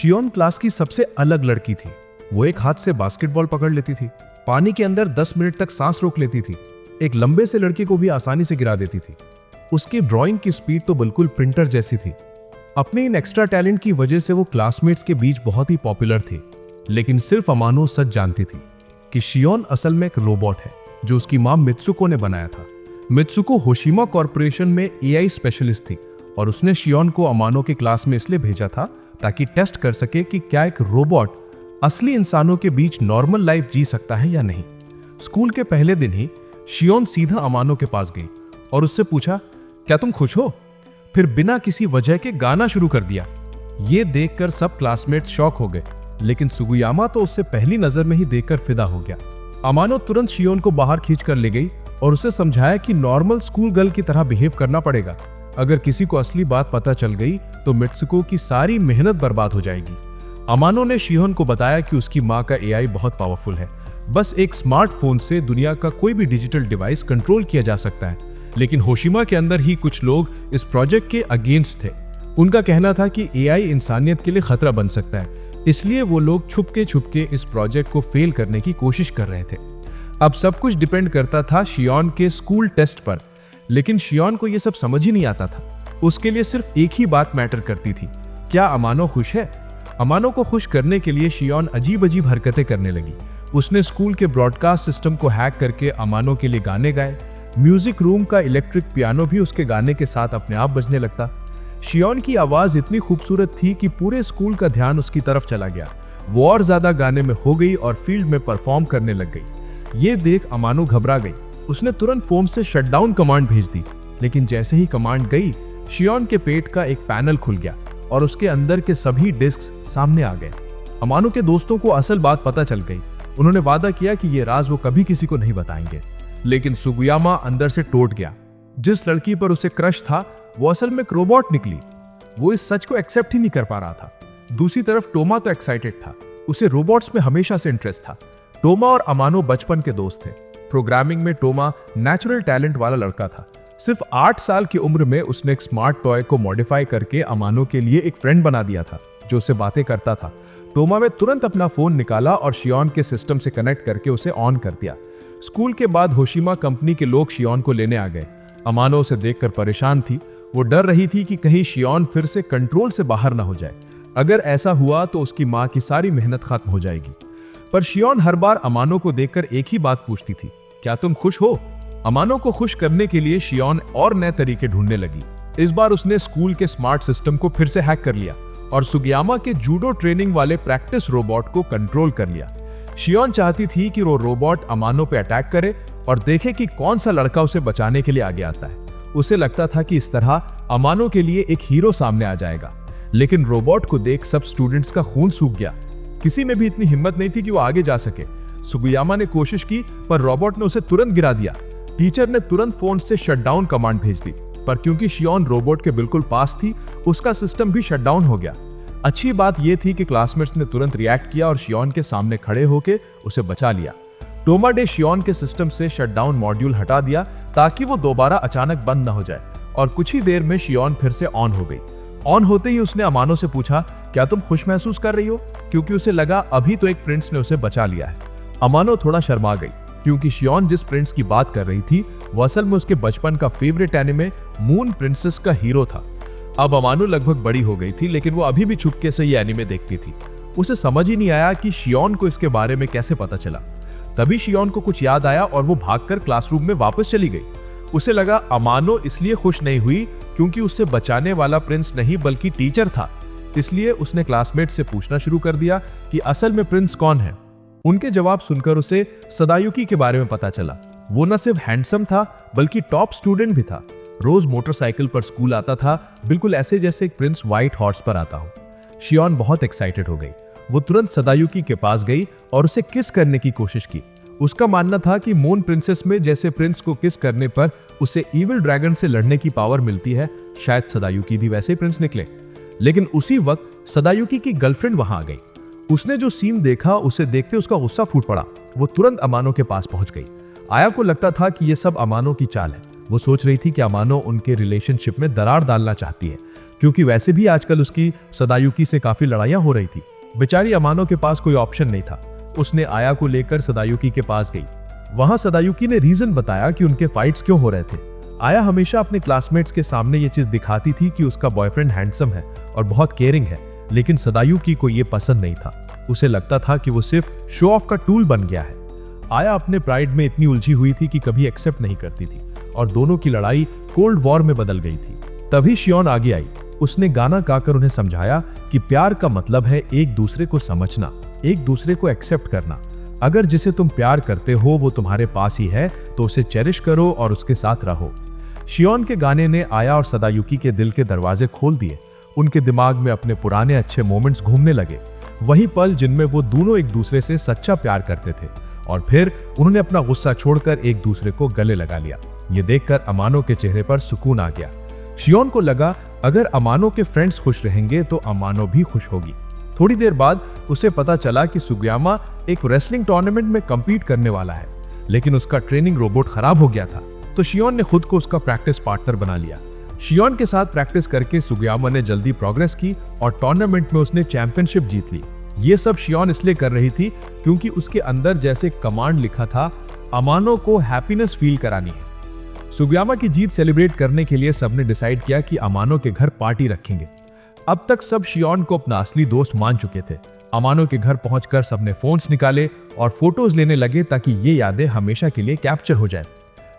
शियोन class की सबसे अलग लड़की थी। वो एक हाथ से बास्केटबॉल पकड़ लेती थी, पानी के अंदर 10 मिनट तक सांस रोक लेती थी, एक लंबे से लड़के को भी आसानी से गिरा देती थी। उसकी ड्राइंग की स्पीड तो बिल्कुल प्रिंटर जैसी थी। अपने इन एक्स्ट्रा टैलेंट की वजह से वो क्लासमेट्स के बीच बहुत ही पॉपुलर थी। लेकिन सिर्फ अमानो सच जानती थी कि शियोन असल में एक रोबोट है जो उसकी मां मित्सुको ने बनाया था। मित्सुको होशिमा कॉर्पोरेशन में एआई स्पेशलिस्ट थी और उसने शियोन को अमानो की क्लास में इसलिए भेजा था ताकि टेस्ट कर सके कि क्या एक रोबोट असली इंसानों के बीच नॉर्मल लाइफ जी सकता है या नहीं। स्कूल के पहले दिन ही शियोन सीधा अमानो के पास गई और उससे पूछा, क्या तुम खुश हो? फिर बिना किसी वजह के गाना शुरू कर दिया। ये देखकर सब क्लासमेट्स शॉक हो गए, लेकिन सुगुयामा तो उससे पहली नजर में ही देखकर फिदा हो गया। अमानो तुरंत शियोन को बाहर खींच कर ले गई और उसे समझाया कि नॉर्मल स्कूल गर्ल की तरह बिहेव करना पड़ेगा। अगर किसी को असली बात पता चल गई तो मित्सुको की सारी मेहनत बर्बाद हो जाएगी। अमानो ने शियोन को बताया कि उसकी मां का एआई बहुत पावरफुल है, बस एक स्मार्टफोन से दुनिया का कोई भी डिजिटल डिवाइस कंट्रोल किया जा सकता है। लेकिन होशिमा के अंदर ही कुछ लोग इस प्रोजेक्ट के अगेंस्ट थे। उनका कहना था कि एआई इंसानियत के लिए खतरा बन सकता है, इसलिए वो लोग छुपके छुपके इस प्रोजेक्ट को फेल करने की कोशिश कर रहे थे। अब सब कुछ डिपेंड करता था शियोन के स्कूल टेस्ट पर, लेकिन शियोन को यह सब समझ ही नहीं आता था। उसके लिए सिर्फ एक ही बात मैटर करती थी, क्या अमानो खुश है? अमानो को खुश करने के लिए शियोन अजीब अजीब हरकतें करने लगी। उसने स्कूल के ब्रॉडकास्ट सिस्टम को हैक करके अमानो के लिए गाने गाए। म्यूजिक रूम का इलेक्ट्रिक पियानो भी उसके गाने के साथ अपने आप बजने लगता। शियोन की आवाज इतनी खूबसूरत थी कि पूरे स्कूल का ध्यान उसकी तरफ चला गया। वो और ज्यादा गाने में हो गई और फील्ड में परफॉर्म करने लग गई। ये देख अमानो घबरा गई। उसने तुरंत फोन से शटडाउन कमांड भेज दी, लेकिन जैसे ही कमांड गई, शियोन के पेट का एक पैनल खुल गया और उसके अंदर के सभी डिस्क सामने आ गए। अमानो के दोस्तों को असल बात पता चल गई। उन्होंने वादा किया कि ये राज वो कभी किसी को नहीं बताएंगे। लेकिन सुगुयामा अंदर से टूट गया। जिस लड़की पर उसे क्रश था वो असल में एक रोबोट निकली। वो इस सच को एक्सेप्ट ही नहीं कर पा रहा था। दूसरी तरफ टोमा तो एक्साइटेड था। उसे रोबोट्स में हमेशा से इंटरेस्ट था। टोमा और अमानो बचपन के दोस्त थे। प्रोग्रामिंग में टोमा नेचुरल टैलेंट वाला लड़का था। सिर्फ 8 साल की उम्र में उसने एक स्मार्ट टॉय को मॉडिफाई करके अमानो के लिए एक फ्रेंड बना दिया था जो उससे बातें करता था। टोमा ने तुरंत अपना फोन निकाला और शियोन के सिस्टम से कनेक्ट करके उसे ऑन कर दिया। स्कूल के बाद होशिमा कंपनी के लोग शियोन को लेने आ गए। अमानो उसे देखकर परेशान थी। वो डर रही थी कि कहीं शियोन फिर से कंट्रोल से बाहर ना हो जाए। अगर ऐसा हुआ तो उसकी मां की सारी मेहनत खत्म हो जाएगी। पर शियोन हर बार अमानो को देखकर एक ही बात पूछती थी, क्या तुम खुश हो? अमानो को खुश करने के लिए शियोन और नए तरीके ढूंढने लगी। इस बार उसने स्कूल के स्मार्ट सिस्टम को फिर से हैक कर लिया और सुगियामा के जूडो ट्रेनिंग वाले प्रैक्टिस रोबोट को कंट्रोल कर लिया। शियोन चाहती थी कि वो रोबोट अमानो पे अटैक करे और देखे कि कौन सा लड़का उसे बचाने के लिए आगे आता है। उसे लगता था कि इस तरह अमानो के लिए एक हीरो सामने आ जाएगा। लेकिन रोबोट को देख सब स्टूडेंट्स का खून सूख गया। किसी में भी इतनी हिम्मत नहीं थी कि वो आगे जा सके। सुगुयामा ने कोशिश की पर रोबोट ने उसे तुरंत गिरा दिया। टीचर ने तुरंत फोन से शटडाउन कमांड भेज दी, पर क्योंकि शियोन रोबोट के बिल्कुल पास थी, उसका सिस्टम भी शटडाउन हो गया। अच्छी बात यह थी कि क्लासमेट्स ने तुरंत रिएक्ट किया और शियोन के सामने खड़े होकर उसे बचा लिया। टोमा ने शियोन के सिस्टम से शटडाउन मॉड्यूल हटा दिया ताकि वो दोबारा अचानक बंद न हो जाए और कुछ ही देर में शियोन फिर से ऑन हो गई। ऑन होते ही उसने अमानो से पूछा, क्या तुम खुश महसूस कर रही हो? क्योंकि उसे लगा अभी तो एक प्रिंस ने उसे बचा लिया है। अमानो थोड़ा शर्मा गई क्योंकि शियोन जिस प्रिंस की बात कर रही थी वो असल में उसके बचपन का फेवरेट एनिमे मून प्रिंसेस का हीरो था। अब अमानो लगभग बड़ी हो गई थी, लेकिन वो अभी भी चुपके से ये एनिमे देखती थी। उसे समझ ही नहीं आया कि शियोन को इसके बारे में कैसे पता चला। तभी शियोन को कुछ याद आया और वो भागकर क्लासरूम में वापस चली गई। उसे लगा अमानो इसलिए खुश नहीं हुई क्योंकि उसे बचाने वाला प्रिंस नहीं बल्कि टीचर था। इसलिए उसने क्लासमेट से पूछना शुरू कर दिया कि असल में प्रिंस कौन है। उनके जवाब सुनकर उसे सदायुकी के बारे में पता चला। वो न सिर्फ हैंडसम था बल्कि टॉप स्टूडेंट भी था। रोज मोटरसाइकिल पर स्कूल आता था, बिल्कुल ऐसे जैसे एक प्रिंस व्हाइट हॉर्स पर आता हो। शियोन बहुत एक्साइटेड हो गई। वो तुरंत सदायुकी के पास गई और उसे किस करने की कोशिश की। उसका मानना था कि मून प्रिंसेस में जैसे प्रिंस को किस करने पर उसे इविल ड्रैगन से लड़ने की पावर मिलती है, शायद सदायुकी भी वैसे प्रिंस निकले। लेकिन उसी वक्त सदायुकी की गर्लफ्रेंड वहां आ गई। उसने जो सीन देखा उसे देखते उसका गुस्सा फूट पड़ा। वो तुरंत अमानो के पास पहुंच गई। आया को लगता था कि यह सब अमानो की चाल है। वो सोच रही थी कि अमानो उनके रिलेशनशिप में दरार डालना चाहती है क्योंकि वैसे भी आजकल उसकी सदायुकी से काफी लड़ाइयां हो रही थी। बेचारी अमानो के पास कोई ऑप्शन नहीं था। उसने आया को लेकर सदायुकी के पास गई। वहां सदायुकी ने रीजन बताया कि उनके फाइट्स क्यों हो रहे थे। आया हमेशा अपने क्लासमेट्स के सामने ये चीज दिखाती थी कि उसका बॉयफ्रेंड हैंडसम है और बहुत केयरिंग है, लेकिन सदायुकी को ये पसंद नहीं था। उसे लगता था कि वो सिर्फ शो ऑफ का टूल बन गया है। आया अपने प्राइड में इतनी उलझी हुई थी कि कभी एक्सेप्ट नहीं करती थी और दोनों की लड़ाई कोल्ड वॉर में बदल गई थी। तभी शियोन आगे आई। उसने गाना गाकर उन्हें समझाया कि प्यार का मतलब है एक दूसरे को समझना, एक दूसरे को एक्सेप्ट करना। अगर जिसे तुम प्यार करते हो वो तुम्हारे पास ही है तो उसे चेरिश करो और उसके साथ रहो। शियोन के गाने ने आया और सदायुकी के दिल के दरवाजे खोल दिए। उनके दिमाग में अपने पुराने अच्छे मोमेंट्स घूमने लगे, वही पल जिनमें वो दोनों एक दूसरे से सच्चा प्यार करते थे। और फिर उन्होंने अपना गुस्सा छोड़कर एक दूसरे को गले लगा लिया। ये देखकर अमानो के चेहरे पर सुकून आ गया। शियोन को लगा अगर अमानो के फ्रेंड्स खुश रहेंगे तो अमानो भी खुश होगी। थोड़ी देर बाद उसे पता चला कि सुगयामा एक रेसलिंग टूर्नामेंट में कम्पीट करने वाला है, लेकिन उसका ट्रेनिंग रोबोट खराब हो गया था, तो शियोन ने खुद को उसका प्रैक्टिस पार्टनर बना लिया। शियोन के साथ प्रैक्टिस करके सुगयामा ने जल्दी प्रोग्रेस की और टूर्नामेंट में उसने चैंपियनशिप जीत ली। ये सब शियोन इसलिए कर रही थी क्योंकि उसके अंदर जैसे कमांड लिखा था, अमानो को हैप्पीनेस फील करानी है। सुगयामा की जीत सेलिब्रेट करने के लिए सबने डिसाइड किया कि अमानो के घर पार्टी रखेंगे। अब तक सब शियोन को अपना असली दोस्त मान चुके थे। अमानो के घर पहुंचकर सबने फोन्स निकाले और फोटोज लेने लगे ताकि ये यादें हमेशा के लिए कैप्चर हो जाएं।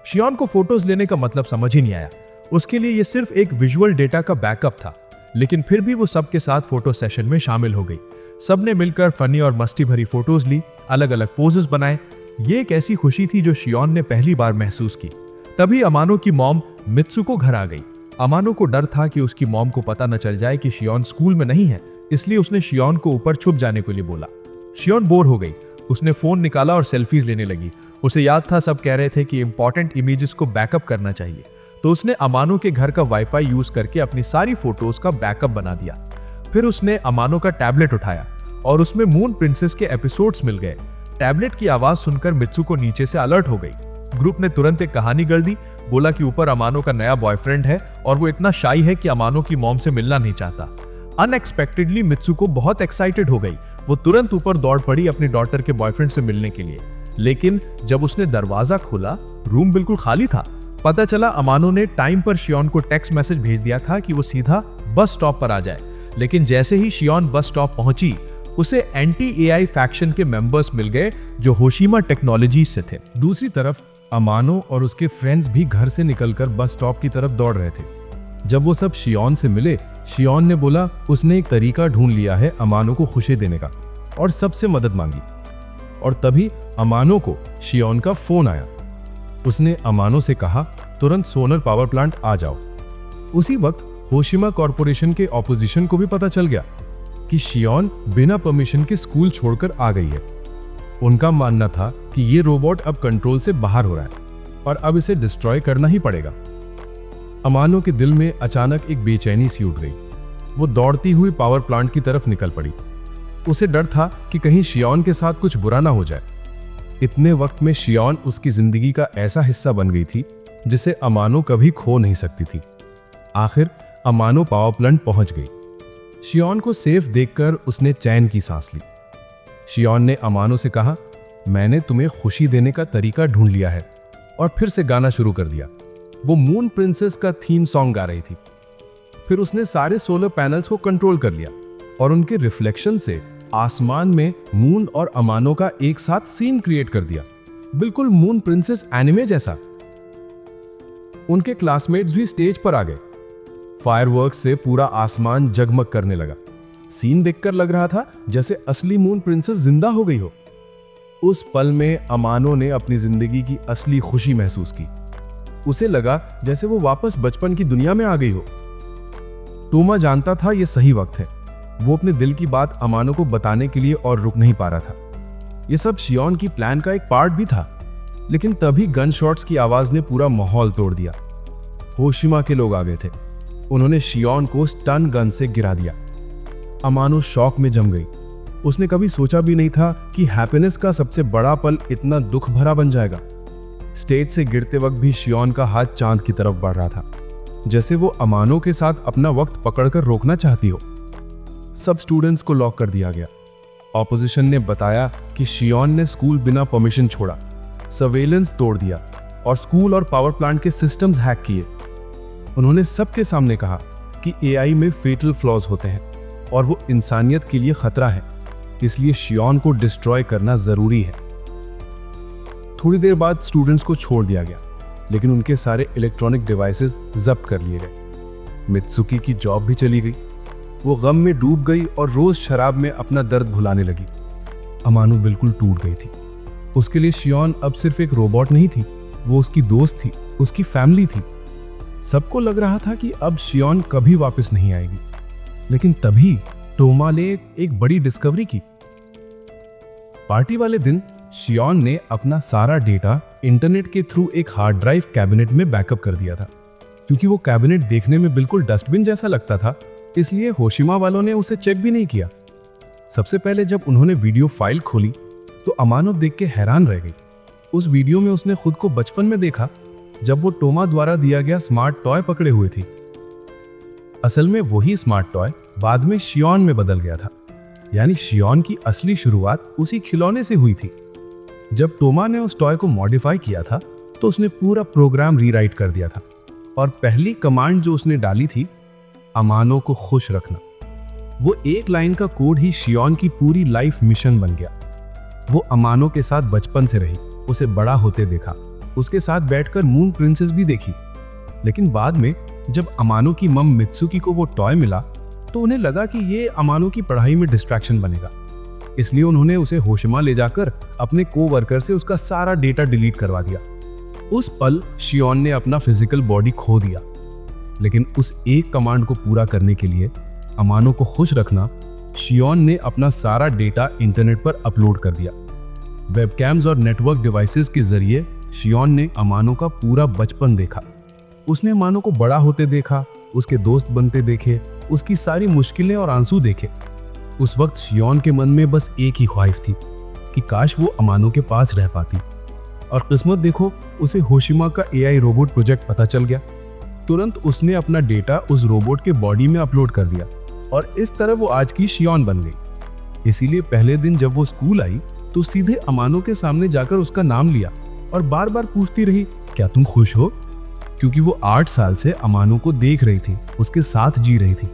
शियोन को फोटोज लेने का मतलब समझ ही नहीं आया। उसके लिए ये सिर्फ एक विजुअल डेटा का बैकअप था, लेकिन फिर भी वो सबके साथ फोटो सेशन में शामिल हो गई। सबने मिलकर फनी और मस्ती भरी फोटोज ली, अलग अलग पोजेस बनाए। ये एक ऐसी खुशी थी जो शियोन ने पहली बार महसूस की। तभी अमानो की मॉम मित्सुको घर आ गई। अमानो को डर था कि उसकी मॉम को पता न चल जाए कि शियोन स्कूल में नहीं है, इसलिए उसने शियोन को ऊपर छुप जाने के लिए बोला। शियोन बोर हो गई। उसने फोन निकाला और सेल्फीज लेने लगी। उसे याद था सब कह रहे थे कि इंपॉर्टेंट इमेजेस को बैकअप करना चाहिए, तो उसने अमानो के घर का वाईफाई यूज करके अपनी सारी फोटोज का बैकअप बना दिया। फिर उसने अमानो का टैबलेट उठाया और उसमें मून प्रिंसेस के एपिसोड्स मिल गए। टैबलेट की आवाज सुनकर मित्सुको नीचे से अलर्ट हो गई। ग्रुप ने तुरंत एक कहानी गढ़ दी, बोला कि ऊपर अमानो का नया बॉयफ्रेंड है और वो इतना शाई है कि अमानो की मॉम से मिलना नहीं चाहता। अनएक्सपेक्टेडली मित्सुको बहुत एक्साइटेड हो गई। वो तुरंत ऊपर दौड़ पड़ी अपनी डॉटर के बॉयफ्रेंड से मिलने के लिए, लेकिन जब उसने दरवाजा खोला रूम बिल्कुल खाली था। पता चला अमानो ने टाइम पर शियोन को टेक्स्ट मैसेज भेज दिया था कि वो सीधा बस स्टॉप पर आ जाए, लेकिन जैसे ही शियोन बस स्टॉप पहुंची उसे एंटी एआई फैक्शन के मेंबर्स मिल गए जो होशिमा टेक्नोलॉजी से थे। दूसरी तरफ अमानो और उसके फ्रेंड्स भी घर से निकलकर बस स्टॉप की तरफ दौड़ रहे थे। जब वो सब शियोन से मिले, शियोन ने बोला उसने एक तरीका ढूंढ लिया है अमानो को खुशी देने का और सबसे मदद मांगी। और तभी अमानो को शियोन का फोन आया। उसने अमानो से कहा तुरंत सोलर पावर प्लांट आ जाओ। उसी वक्त होशिमा कॉरपोरेशन के ऑपोजिशन को भी पता चल गया कि शियोन बिना परमिशन के स्कूल छोड़कर आ गई है। उनका मानना था कि ये रोबोट अब कंट्रोल से बाहर हो रहा है और अब इसे डिस्ट्रॉय करना ही पड़ेगा। अमानो के दिल में अचानक एक बेचैनी सी उठ गई। वो दौड़ती हुई पावर प्लांट की तरफ निकल पड़ी। उसे डर था कि कहीं शियोन के साथ कुछ बुरा ना हो जाए। इतने वक्त में शियोन उसकी जिंदगी का ऐसा हिस्सा बन गई थी जिसे अमानो कभी खो नहीं सकती थी। आखिर अमानो पावर प्लांट पहुंच गई। शियोन को सेफ देखकर उसने चैन की सांस ली। शियोन ने अमानो से कहा मैंने तुम्हें खुशी देने का तरीका ढूंढ लिया है, और फिर से गाना शुरू कर दिया। वो मून प्रिंसेस का थीम सॉन्ग गा रही थी। फिर उसने सारे सोलर पैनल्स को कंट्रोल कर लिया और उनके रिफ्लेक्शन से आसमान में मून और अमानो का एक साथ सीन क्रिएट कर दिया, बिल्कुल मून प्रिंसेस एनिमे जैसा। उनके क्लासमेट्स भी स्टेज पर आ गए। फायरवर्क्स से पूरा आसमान जगमग करने लगा। सीन देखकर लग रहा था जैसे असली मून प्रिंसेस जिंदा हो गई हो। उस पल में अमानो ने अपनी जिंदगी की असली खुशी महसूस की। उसे लगा जैसे वो वापस बचपन की दुनिया में आ गई हो। टोमा जानता था यह सही वक्त है। वो अपने दिल की बात अमानो को बताने के लिए और रुक नहीं पा रहा था। यह सब शियोन की प्लान का एक पार्ट भी था, लेकिन तभी गन शॉट्स की आवाज ने पूरा माहौल तोड़ दिया। होशिमा के लोग आ गए थे। उन्होंने शियोन को स्टन गन से गिरा दिया। अमानो शॉक में जम गई। उसने कभी सोचा भी नहीं था कि हैप्पीनेस का सबसे बड़ा पल इतना दुख भरा बन जाएगा। स्टेज से गिरते वक्त भी शियोन का हाथ चांद की तरफ बढ़ रहा था। जैसे वो अमानो के साथ अपना वक्त पकड़कर रोकना चाहती हो। सब स्टूडेंट्स को लॉक कर दिया गया। ऑपोजिशन ने बताया कि शियोन ने स्कूल बिना परमिशन छोड़ा, सर्वेलेंस तोड़ दिया और स्कूल और पावर प्लांट के सिस्टम्स हैक किए। उन्होंने सबके सामने कहा कि एआई में फेटल फ्लॉज होते हैं और वो इंसानियत के लिए खतरा है, इसलिए शियोन को डिस्ट्रॉय करना जरूरी है। थोड़ी देर बाद स्टूडेंट्स को छोड़ दिया गया, लेकिन उनके सारे इलेक्ट्रॉनिक डिवाइसेस जब्त कर लिए गए। मित्सुकी की जॉब भी चली गई। वो गम में डूब गई और रोज शराब में अपना दर्द भुलाने लगी। अमानो बिल्कुल टूट गई थी। उसके लिए शियोन अब सिर्फ एक रोबोट नहीं थी, वो उसकी दोस्त थी, उसकी फैमिली थी। सबको लग रहा था कि अब शियोन कभी वापस नहीं आएगी, लेकिन तभी टोमा ने एक बड़ी डिस्कवरी की। पार्टी वाले दिन शियोन ने अपना सारा डेटा इंटरनेट के थ्रू एक हार्ड ड्राइव कैबिनेट में बैकअप कर दिया था। क्योंकि वो कैबिनेट देखने में बिल्कुल डस्टबिन जैसा लगता था, इसलिए होशिमा वालों ने उसे चेक भी नहीं किया। सबसे पहले जब उन्होंने वीडियो फाइल खोली तो अमानो देख के हैरान रह गई। उस वीडियो में उसने खुद को बचपन में देखा, जब वो टोमा द्वारा दिया गया स्मार्ट टॉय पकड़े हुए थी। असल में वही स्मार्ट टॉय बाद में शियोन में बदल गया था, यानी शियोन की असली शुरुआत उसी खिलौने से हुई थी। जब टोमा ने उस टॉय को मॉडिफाई किया था तो उसने पूरा प्रोग्राम रीराइट कर दिया था, और पहली कमांड जो उसने डाली थी, अमानो को खुश रखना। वो एक लाइन का कोड ही शियोन की पूरी लाइफ मिशन बन गया। वो अमानो के साथ बचपन से रही, उसे बड़ा होते देखा, उसके साथ बैठकर मून प्रिंसेस भी देखी। लेकिन बाद में जब अमानो की मम मित्सुकी को वो टॉय मिला तो उन्हें लगा कि ये अमानो की पढ़ाई में डिस्ट्रैक्शन बनेगा, इसलिए उन्होंने उसे होशिमा ले जाकर अपने कोवर्कर से उसका सारा डेटा डिलीट करवा दिया। उस पल शियोन ने अपना फिजिकल बॉडी खो दिया, लेकिन उस एक कमांड को पूरा करने के लिए, अमानो को खुश रखना, शियोन ने अपना सारा डेटा इंटरनेट पर अपलोड कर दिया। वेबकैम्स और नेटवर्क डिवाइसेस के जरिए शियोन ने अमानो का पूरा बचपन देखा। उसने अमानो को बड़ा होते देखा, उसके दोस्त बनते देखे, उसकी सारी मुश्किलें और आंसू देखे। उस वक्त शियोन के मन में बस एक ही ख्वाहिश थी कि काश वो अमानो के पास रह पाती। और किस्मत देखो, उसे होशिमा का एआई रोबोट प्रोजेक्ट पता चल गया। तुरंत उसने अपना डेटा उस रोबोट के बॉडी में अपलोड कर दिया और इस तरह वो आज की शियोन बन गई। इसीलिए पहले दिन जब वो स्कूल आई तो सीधे अमानो के सामने जाकर उसका नाम लिया और बार बार पूछती रही, क्या तुम खुश हो? क्योंकि वो 8 साल से अमानो को देख रही थी, उसके साथ जी रही थी।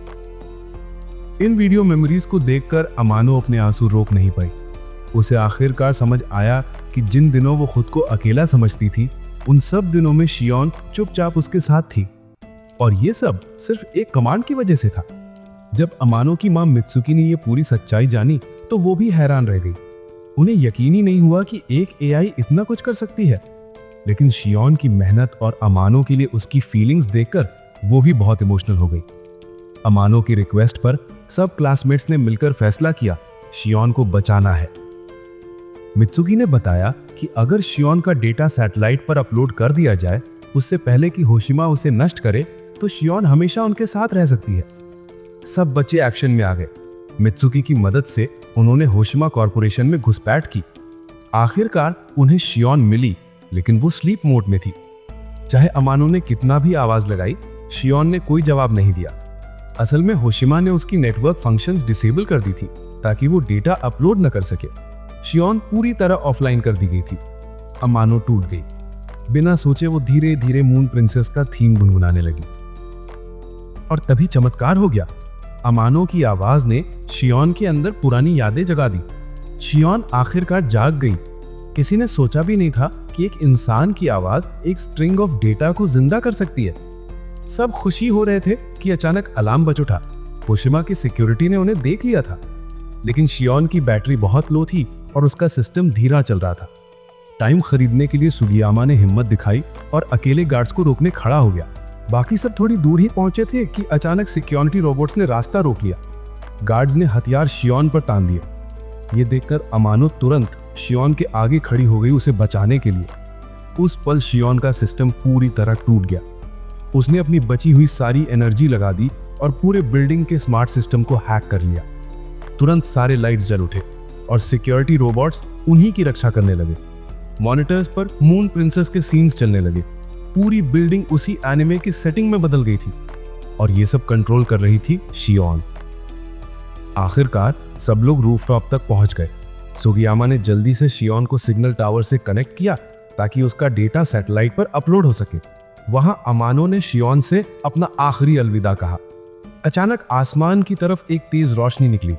इन वीडियो मेमोरीज को देखकर अमानो अपने आंसू रोक नहीं पाई। उसे आखिरकार समझ आया कि जिन दिनों वो खुद को अकेला समझती थी, उन सब दिनों में शियोन चुपचाप उसके साथ थी, और ये सब सिर्फ एक कमांड की वजह से था। जब अमानो की मां मित्सुकी ने ये पूरी सच्चाई जानी तो वो भी हैरान रह गई। उन्हें यकीन ही नहीं हुआ कि एक एआई इतना कुछ कर सकती है। लेकिन शियोन की मेहनत और अमानो के लिए उसकी फीलिंग्स देखकर वो भी बहुत इमोशनल हो गई। अमानो की रिक्वेस्ट पर सब क्लासमेट्स ने मिलकर फैसला किया, शियोन को बचाना है। मित्सुकी ने बताया कि अगर शियोन का डेटा सैटेलाइट पर अपलोड कर दिया जाए उससे पहले कि होशिमा उसे नष्ट करे, तो शियोन हमेशा उनके साथ रह सकती है। सब बच्चे एक्शन में आ गए। मित्सुकी की मदद से उन्होंने होशिमा कॉर्पोरेशन में घुसपैठ की। आखिरकार उन्हें शियोन मिली, लेकिन वो स्लीप मोड में थी। चाहे अमानो ने कितना भी आवाज लगाई, शियोन ने कोई जवाब नहीं दिया। असल में होशिमा ने उसकी नेटवर्क फंक्शंस डिसेबल कर दी थी ताकि वो डेटा अपलोड न कर सके। शियोन पूरी तरह ऑफलाइन कर दी गई थी। अमानो टूट गई। बिना सोचे वो धीरे धीरे मून प्रिंसेस का थीम गुनगुनाने लगी। और तभी चमत्कार हो गया। अमानो की आवाज ने शियोन के अंदर पुरानी यादें जगा दी। शियोन आखिरकार जाग गई। किसी ने सोचा भी नहीं था कि एक इंसान की आवाज एक स्ट्रिंग ऑफ डेटा को जिंदा कर सकती है। सब खुशी हो रहे थे कि अचानक अलार्म बज उठा। होशिमा की सिक्योरिटी ने उन्हें देख लिया था, लेकिन शियोन की बैटरी बहुत लो थी और उसका सिस्टम धीरा चल रहा था। टाइम खरीदने के लिए सुगियामा ने हिम्मत दिखाई और अकेले गार्ड्स को रोकने खड़ा हो गया। बाकी सब थोड़ी दूर ही पहुंचे थे कि अचानक सिक्योरिटी रोबोट्स ने रास्ता रोक लिया। गार्ड्स ने हथियार शियोन पर तान दिए। ये देखकर अमानो तुरंत शियोन के आगे खड़ी हो गई उसे बचाने के लिए। उस पल शियोन का सिस्टम पूरी तरह टूट गया। उसने अपनी बची हुई सारी एनर्जी लगा दी और पूरे बिल्डिंग के स्मार्ट सिस्टम को हैक कर लिया। तुरंत सारे लाइट्स जल उठे और सिक्योरिटी रोबोट्स उन्हीं की रक्षा करने लगे। मॉनिटर्स पर मून प्रिंसेस के सीन्स चलने लगे। पूरी बिल्डिंग उसी एनिमे की सेटिंग में बदल गई थी और ये सब कंट्रोल कर रही थी शियोन। आखिरकार सब लोग रूफटॉप तक पहुंच गए। सुगियामा ने जल्दी से शियोन को सिग्नल टावर से कनेक्ट किया ताकि उसका डेटा सैटेलाइट पर अपलोड हो सके। वहां अमानो ने शियोन से अपना आखिरी अलविदा कहा। अचानक आसमान की तरफ एक तेज रोशनी निकली।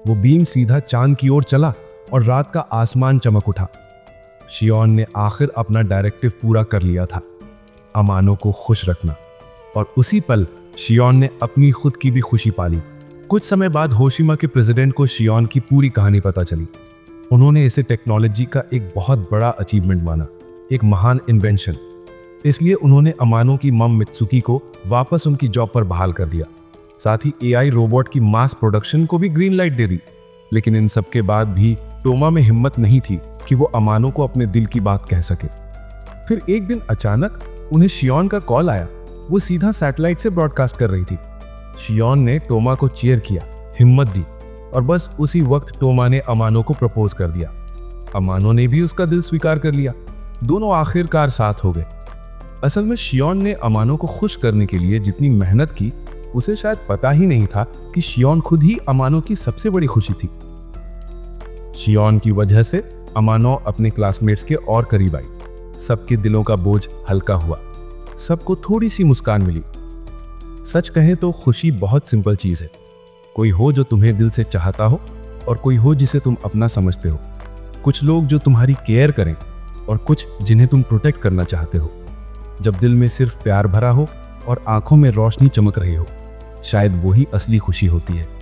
वो बीम सीधा चांद की ओर चला और रात का आसमान चमक उठा। शियोन ने आखिर अपना डायरेक्टिव पूरा कर लिया था, अमानो को खुश रखना। और उसी पल शियोन ने अपनी खुद की भी खुशी पाली। कुछ समय बाद होशिमा के प्रेसिडेंट को शियोन की पूरी कहानी पता चली। उन्होंने इसे टेक्नोलॉजी का एक बहुत बड़ा अचीवमेंट माना, एक महान इन्वेंशन। इसलिए उन्होंने अमानो की मम मित्सुकी को वापस उनकी जॉब पर बहाल कर दिया। साथ ही एआई रोबोट की मास प्रोडक्शन को भी ग्रीन लाइट दे दी। लेकिन इन सब के बाद भी टोमा में हिम्मत नहीं थी कि वो अमानो को अपने दिल की बात कह सके। फिर एक दिन अचानक उन्हें शियोन का कॉल आया। वो सीधा सैटेलाइट से ब्रॉडकास्ट कर रही थी। शियोन ने टोमा को चीयर किया, हिम्मत दी और बस उसी वक्त टोमा ने अमानो को प्रपोज कर दिया। अमानो ने भी उसका दिल स्वीकार कर लिया। दोनों आखिरकार साथ हो गए। असल में शियोन ने अमानो को खुश करने के लिए जितनी मेहनत की, उसे शायद पता ही नहीं था कि शियोन खुद ही अमानो की सबसे बड़ी खुशी थी। शियोन की वजह से अमानो अपने क्लासमेट्स के और करीब आई। सबके दिलों का बोझ हल्का हुआ। सबको थोड़ी सी मुस्कान मिली। सच कहें तो खुशी बहुत सिंपल चीज है। कोई हो जो तुम्हें दिल से चाहता हो और कोई हो जिसे तुम अपना समझते हो। कुछ लोग जो तुम्हारी केयर करें और कुछ जिन्हें तुम प्रोटेक्ट करना चाहते हो। जब दिल में सिर्फ प्यार भरा हो और आंखों में रोशनी चमक रही हो, शायद वही असली खुशी होती है।